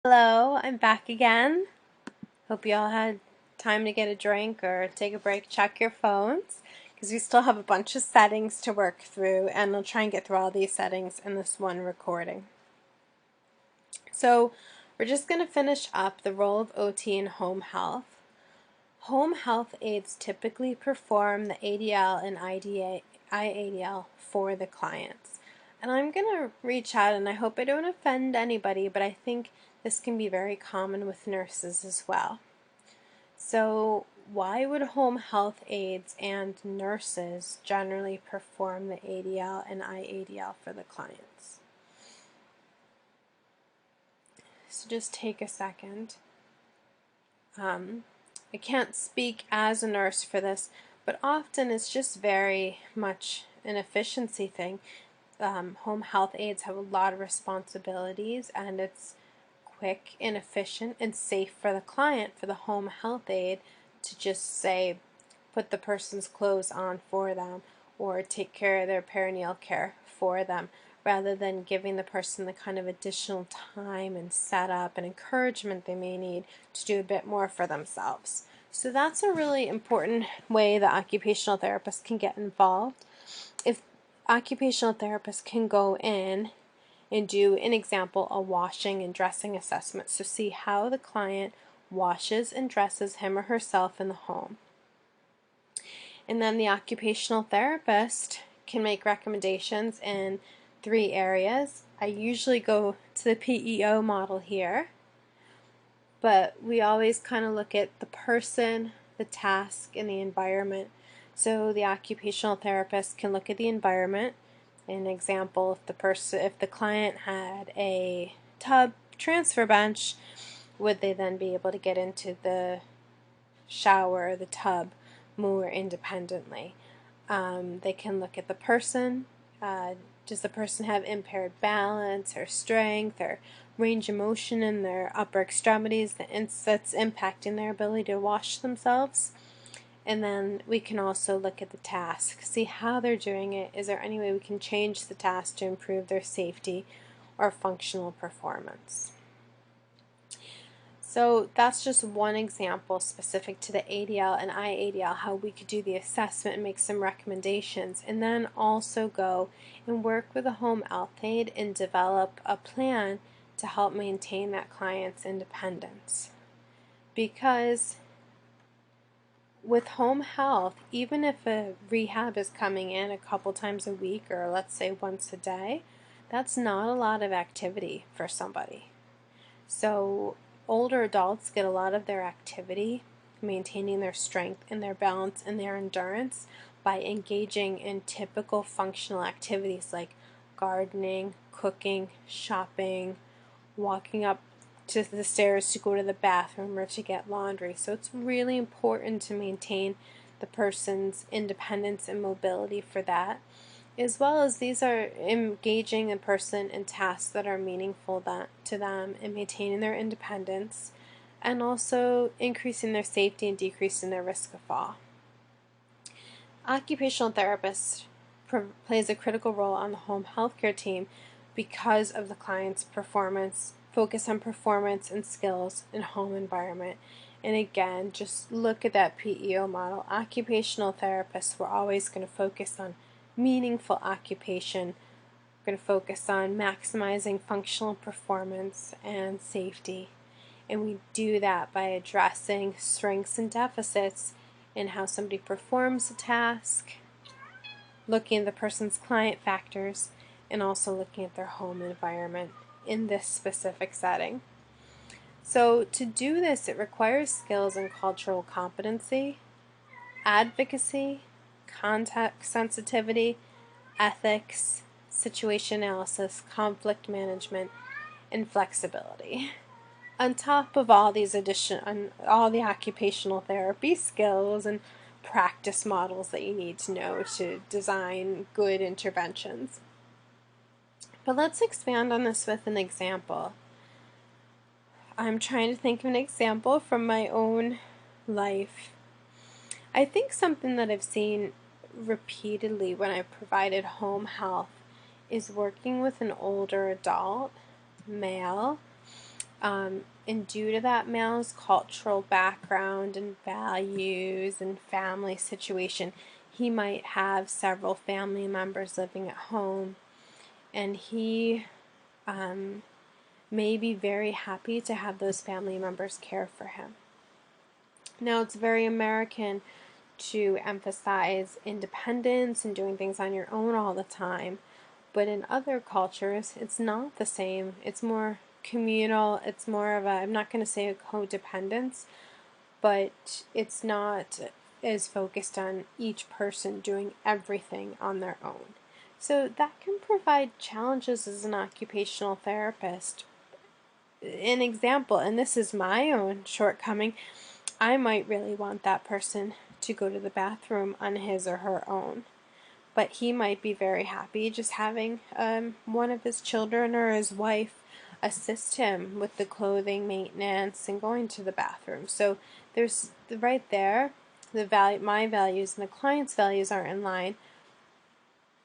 Hello, I'm back again. Hope you all had time to get a drink or take a break, check your phones, because we still have a bunch of settings to work through, and I'll try and get through all these settings in this one recording. So we're just going to finish up the role of OT in home health. Home health aides typically perform the ADL and IADL for the clients. And I'm going to reach out, and I hope I don't offend anybody, but I think this can be very common with nurses as well. So why would home health aides and nurses generally perform the ADL and IADL for the clients? So just take a second. I can't speak as a nurse for this, but often it's just very much an efficiency thing. Home health aides have a lot of responsibilities, and it's quick and efficient and safe for the client, for the home health aide, to just say, put the person's clothes on for them or take care of their perineal care for them, rather than giving the person the kind of additional time and setup and encouragement they may need to do a bit more for themselves. So that's a really important way that occupational therapists can get involved. If occupational therapists can go in and do, an example, a washing and dressing assessment, so see how the client washes and dresses him or herself in the home. And then the occupational therapist can make recommendations in 3 areas. I usually go to the PEO model here, but we always kind of look at the person, the task, and the environment. So the occupational therapist can look at the environment. An example, if the client had a tub transfer bench, would they then be able to get into the shower or the tub more independently? They can look at the person. Does the person have impaired balance or strength or range of motion in their upper extremities that's impacting their ability to wash themselves? And then we can also look at the task, see how they're doing it. Is there any way we can change the task to improve their safety or functional performance? So that's just one example specific to the ADL and IADL, how we could do the assessment and make some recommendations, and then also go and work with a home health aide and develop a plan to help maintain that client's independence. Because with home health, even if a rehab is coming in a couple times a week, or let's say once a day, that's not a lot of activity for somebody. So older adults get a lot of their activity, maintaining their strength and their balance and their endurance, by engaging in typical functional activities like gardening, cooking, shopping, walking up to the stairs to go to the bathroom or to get laundry. So it's really important to maintain the person's independence and mobility for that, as well as these are engaging the person in tasks that are meaningful to them and maintaining their independence, and also increasing their safety and decreasing their risk of fall. Occupational therapist plays a critical role on the home healthcare team because of the client's performance, focus on performance and skills in home environment. And again, just look at that PEO model. Occupational therapists, we're always going to focus on meaningful occupation. We're going to focus on maximizing functional performance and safety. And we do that by addressing strengths and deficits in how somebody performs a task, looking at the person's client factors, and also looking at their home environment in this specific setting. So to do this, it requires skills in cultural competency, advocacy, context sensitivity, ethics, situation analysis, conflict management, and flexibility. On top of all these all the occupational therapy skills and practice models that you need to know to design good interventions. But let's expand on this with an example. I'm trying to think of an example from my own life. I think something that I've seen repeatedly when I've provided home health is working with an older adult, male, And due to that male's cultural background and values and family situation, he might have several family members living at home, and he may be very happy to have those family members care for him. Now, it's very American to emphasize independence and doing things on your own all the time, but in other cultures, it's not the same. It's more communal. It's more of a, I'm not going to say a codependence, but it's not as focused on each person doing everything on their own. So that can provide challenges as an occupational therapist. An example, and this is my own shortcoming, I might really want that person to go to the bathroom on his or her own, but he might be very happy just having one of his children or his wife assist him with the clothing maintenance and going to the bathroom. So there's right there, my values and the client's values aren't in line.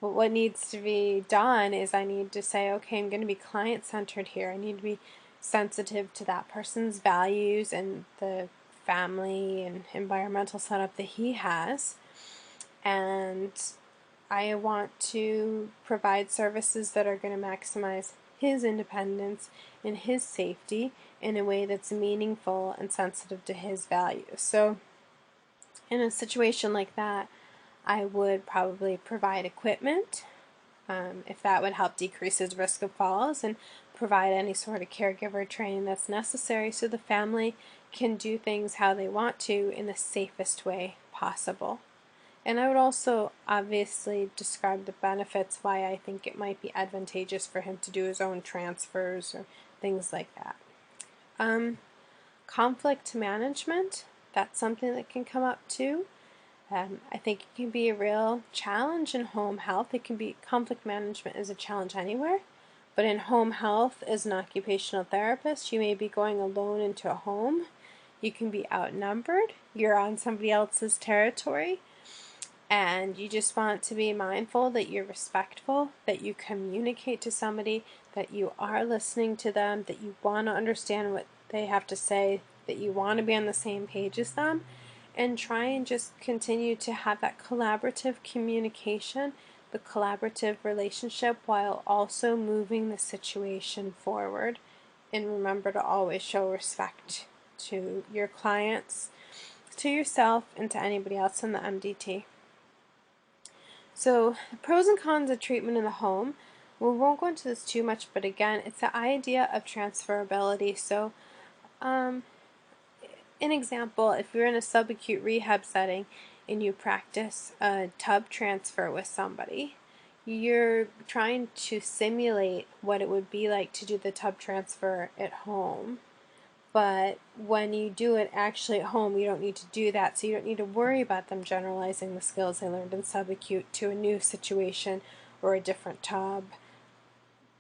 But what needs to be done is I need to say, okay, I'm going to be client-centered here. I need to be sensitive to that person's values and the family and environmental setup that he has. And I want to provide services that are going to maximize his independence and his safety in a way that's meaningful and sensitive to his values. So in a situation like that, I would probably provide equipment, if that would help decrease his risk of falls, and provide any sort of caregiver training that's necessary so the family can do things how they want to in the safest way possible. And I would also obviously describe the benefits why I think it might be advantageous for him to do his own transfers or things like that. Conflict management, that's something that can come up too. I think it can be a real challenge in home health. It can be, conflict management is a challenge anywhere, but in home health as an occupational therapist, you may be going alone into a home. You can be outnumbered. You're on somebody else's territory, and you just want to be mindful that you're respectful, that you communicate to somebody, that you are listening to them, that you want to understand what they have to say, that you want to be on the same page as them, and try and just continue to have that collaborative communication, the collaborative relationship, while also moving the situation forward. And remember to always show respect to your clients, to yourself, and to anybody else in the MDT. So, the pros and cons of treatment in the home. We won't go into this too much, but again, it's the idea of transferability. So, an example, if you're in a subacute rehab setting and you practice a tub transfer with somebody, you're trying to simulate what it would be like to do the tub transfer at home. But when you do it actually at home, you don't need to do that, so you don't need to worry about them generalizing the skills they learned in subacute to a new situation or a different tub.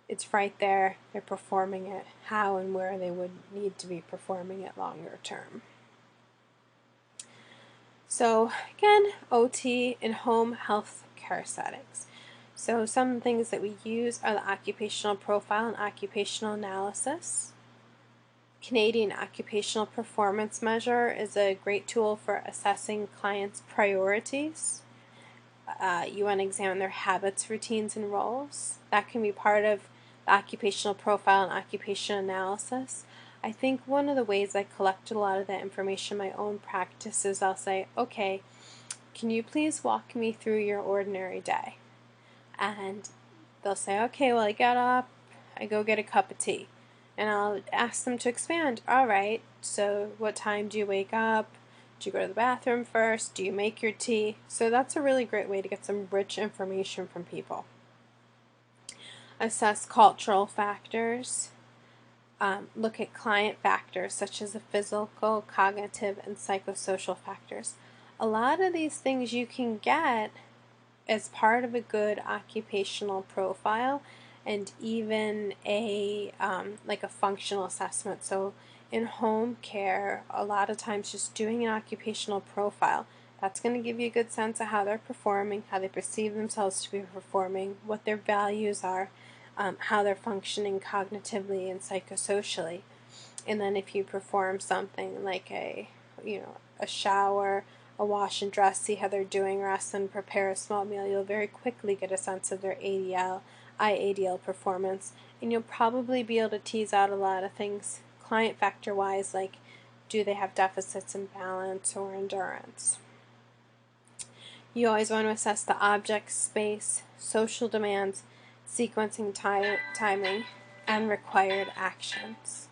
It's right there. They're performing it how and where they would need to be performing it longer term. So again, OT in home health care settings. So some things that we use are the occupational profile and occupational analysis. Canadian Occupational Performance Measure is a great tool for assessing clients' priorities. You want to examine their habits, routines, and roles. That can be part of the occupational profile and occupational analysis. I think one of the ways I collected a lot of that information in my own practice is I'll say, okay, can you please walk me through your ordinary day? And they'll say, okay, well, I get up, I go get a cup of tea. And I'll ask them to expand. All right, so what time do you wake up? Do you go to the bathroom first? Do you make your tea? So that's a really great way to get some rich information from people. Assess cultural factors. Look at client factors such as the physical, cognitive, and psychosocial factors. A lot of these things you can get as part of a good occupational profile and even a like a functional assessment. So in home care, a lot of times just doing an occupational profile, that's going to give you a good sense of how they're performing, how they perceive themselves to be performing, what their values are, how they're functioning cognitively and psychosocially. And then if you perform something like a shower, a wash and dress, see how they're doing rest, and prepare a small meal, you'll very quickly get a sense of their ADL, IADL performance, and you'll probably be able to tease out a lot of things client factor wise, like do they have deficits in balance or endurance. You always want to assess the object, space, social demands, sequencing, timing, and required actions.